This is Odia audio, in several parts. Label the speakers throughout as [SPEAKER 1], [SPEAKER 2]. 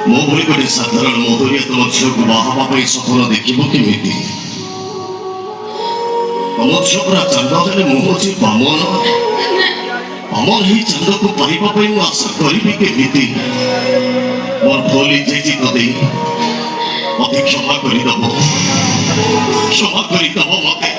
[SPEAKER 1] ମୋ ଭଳି ଗୋଟେ ସାଧାରଣ ମଧୁରିଆ ତମ ଝିଅକୁ ବାହା ହେବା ପାଇଁ ସଫଳ ଦେଖିବ କେମିତି? ତମ ଝିଅ ପୁରା ଚାନ୍ଦ ଦେଲେ ମୁଁ ହଉଛି ବାମନ। ବାମନ ଏହି ଚାନ୍ଦକୁ ପାଇବା ପାଇଁ ମୁଁ ଆଶା କରିବି କେମିତି? ମୋର ଭୁଲ ହେଇଯାଇଛି ତତେ, ମତେ କ୍ଷମା କରିଦବ, କ୍ଷମା କରିଦବ ମତେ।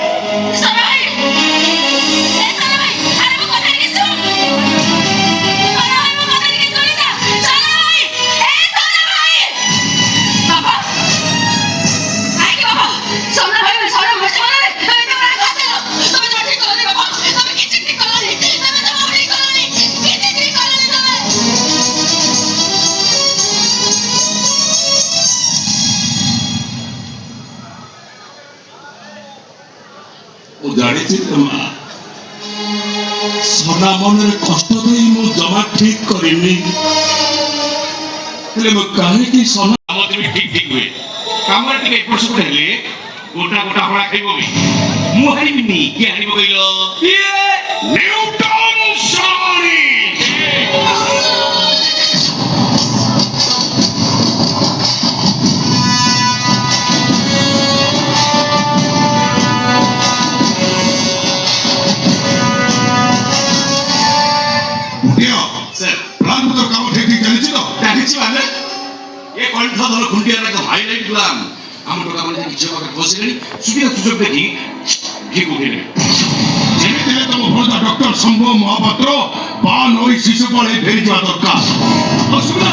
[SPEAKER 2] ସନା ମନରେ କଷ୍ଟ ଦେଇ ମୁଁ ଜମା ଠିକ କରିନି, ହେଲେ ମୁଁ କାହିଁକି ସନା
[SPEAKER 1] କାମ ଠିକ ଠିକ ହୁଏ। କାମରେ ଟିକେ ଏପଟ ସେପଟ ହେଲେ ଗୋଟା ଗୋଟା ହଳା ଖାଇବ ବି। ମୁଁ ହାରିବିନି। କିଏ ହାରିବ କହିଲ? ନ୍ୟୁଟନ ସାଣି। କଣ୍ঠଧର ଖୁଣ୍ଟିଆର ଏକ ହାଇଲାଇଟ୍ ପ୍ଲାନ ଆମ ଟୋକା ମାନେ କିଛି ପାଖରେ ବସିଲେଣି। ସୁବିଧା ସୁଯୋଗ ଦେଖି ଠିକ ଉଠେଇଲେ।
[SPEAKER 2] ଯେମିତି ହେଲେ ତମ ଭଣଜା ଡକ୍ଟର ସମ୍ଭବ ମହାପାତ୍ର ବା ନଈ ଶିଶୁ ପଳେଇ ଫେରିଯିବା ଦରକାର। ସୁବିଧା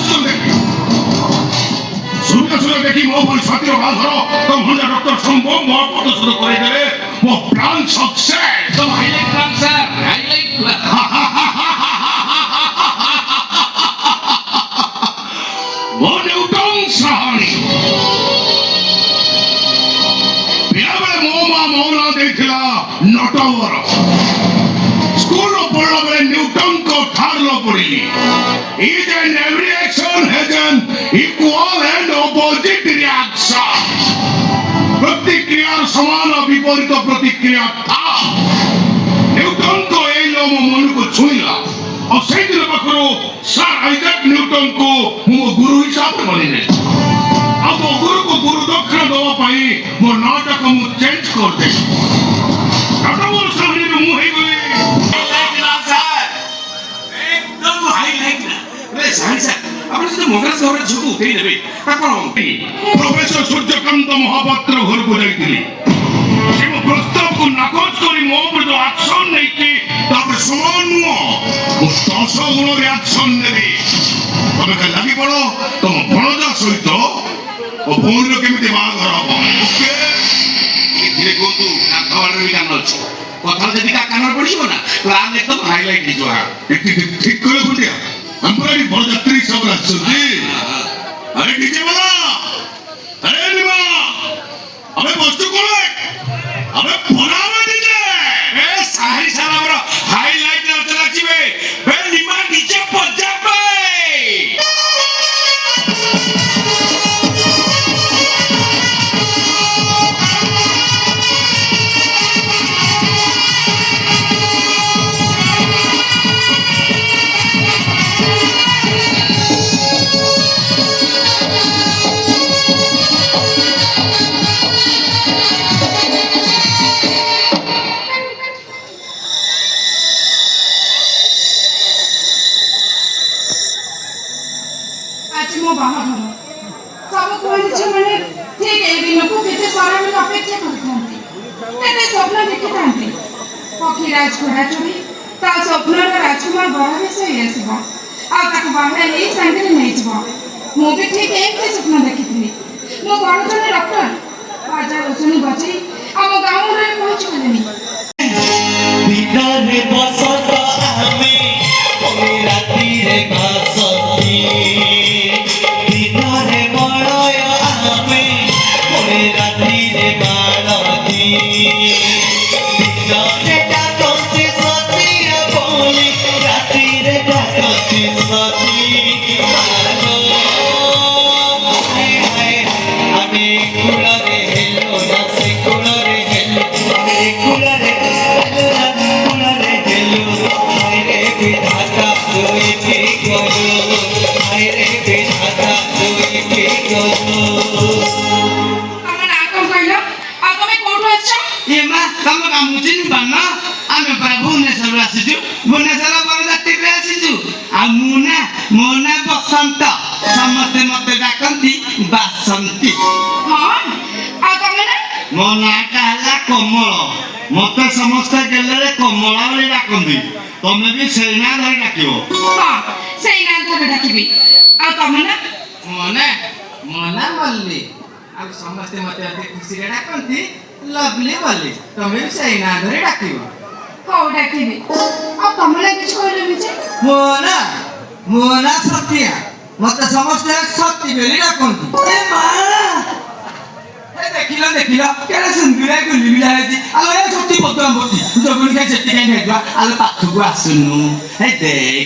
[SPEAKER 2] ସୁଯୋଗ ଦେଖି ମୋ ଭଳି ଛାତ୍ରୀର ବାହାଘର ତମ ଭଣଜା ଡକ୍ଟର ସମ୍ଭବ ମହାପାତ୍ର ସହିତ କରେଇଦେଲେ ମୋ plan success.
[SPEAKER 1] Highlight plan sir, highlight plan.
[SPEAKER 2] Sahani ପିଲାବେଳେ ମୋ ମା ମୋ ନାଁ ଦେଇଥିଲା ନଟବର। ସ୍କୁଲର ପଢିଲା ବେଳେ ନ୍ୟୁଟନଙ୍କ ଠାରଲ ପଢିଲି। Each and every action has an equal and opposite reaction. ପ୍ରତିକ୍ରିୟାର ସମାନ ବିପରୀତ ପ୍ରତିକ୍ରିୟା ଥାଏ। ନ୍ୟୁଟନଙ୍କ ଏଇ ମୋ ମନକୁ ଛୁଇଁଲା। और सही दिन पाखरो सर आइजैक न्यूटन को मो गुरु हिसाब से मानिने। अब वो गुरु को गुरु दक्षिणा देवा पाई मो नाटक मु चेंज कर दे। नटवर सामने में मुंह ही गई।
[SPEAKER 1] हाईलाइट ना सर, एकदम हाईलाइट ना। रे साहब आपण से मोगरा सहर झुकु उठेई देबे आपण
[SPEAKER 2] प्रोफेसर सूर्यकांत महापात्र घर को जाईतिली। से मो प्रस्ताव को नाकोच करी मो पर जो एक्शन नहीं की तापर समान नुओ मो 10 गुण रिएक्शन नेबी। तबे का लागि पड़ो तुम भणजा सहित ओ भौणीर केमिति बाहाघर हबो। ओके
[SPEAKER 1] धीरे कोतु काठवाड़ भी कान अछि कथा जदी का कान पड़ियो ना प्लान एकदम हाईलाइट ही जोहा
[SPEAKER 2] ठीक करे गुंडिया हमराडी बरयात्री सब राजसती। अरे डीजे वाला, अरे निमा अबे बस्तु कोले अबे बनावे डीजे
[SPEAKER 1] ए साही सारा बरो हाईलाइट न चलाचिबे बे निमा डीजे बजाबे।
[SPEAKER 3] राजकुमार बड़ा बेस सांगे नहीं मुझे ठीक एक स्वप्न देखी मो बड़ जन डॉक्टर राजा रोशनी बचे आम गाँव में पहुँची गले।
[SPEAKER 4] Hello, ଦେଖେ
[SPEAKER 3] ତମ ନାଁ କଣ କହିଲ ଆଉ ତମେ କୋଉଠୁ ଆସିଛ
[SPEAKER 4] ଏ ମା ତମ କାମ ଚିହ୍ନି ପାରୁନ ଆମେ ପରା ଭୁବନେଶ୍ୱରରୁ ଆସିଛୁ ଭୁବନେଶ୍ୱର ବରଯାତ୍ରୀରେ ଆସିଛୁ ଆଉ ମୋ ନାଁ ବସନ୍ତ ସମସ୍ତେ ମତେ ଡାକନ୍ତି ବାସନ୍ତୀ
[SPEAKER 3] ହଁ ଆଉ ତମ ନାଁ
[SPEAKER 4] ମୋ ନାଁଟା ହେଲା କମଳ ମତେ ସମସ୍ତେ ଗେଲରେ କମଳା ବୋଲି ଡାକନ୍ତି ତମେ ବି ସେଇ ନାଁ ଧରି ଡାକିବ
[SPEAKER 3] ହଁ ସେଇ ନାଁ ଧରେ ଡାକିବି ଆଉ ତମ ନାଁ
[SPEAKER 4] ମୋ ନାଁ ମଲ୍ଲି ଆଉ ସମସ୍ତେ ମତେ ଅତି ଖୁସିରେ ଡାକନ୍ତି ଲଭଲି ବୋଲି ତମେ ବି ସେଇ ନାଁ ଧରି ଡାକିବ
[SPEAKER 3] ହଉ ଡାକିବି ଆଉ ତମ ନାଁ କିଛି କହିଲନି ଯେ
[SPEAKER 4] ମୋ ନାଁ ସତ୍ୟା ମତେ ସମସ୍ତେ ସତୀ ବୋଲି ଡାକନ୍ତି ଏ ମା ଦେଖିଲ କେଡେ ସୁନ୍ଦର ଗୁଲିବିଲା ହେଇଛି ଆଉ ଏ ସତୀ ପଦୁଆ ପତି ଜଗୁଣି ଖାଇ ସେଠି କାଇଁ ଖାଇଯିବା ଆଉ ପାଖକୁ ଆସୁନୁ ହେ ଦେଖ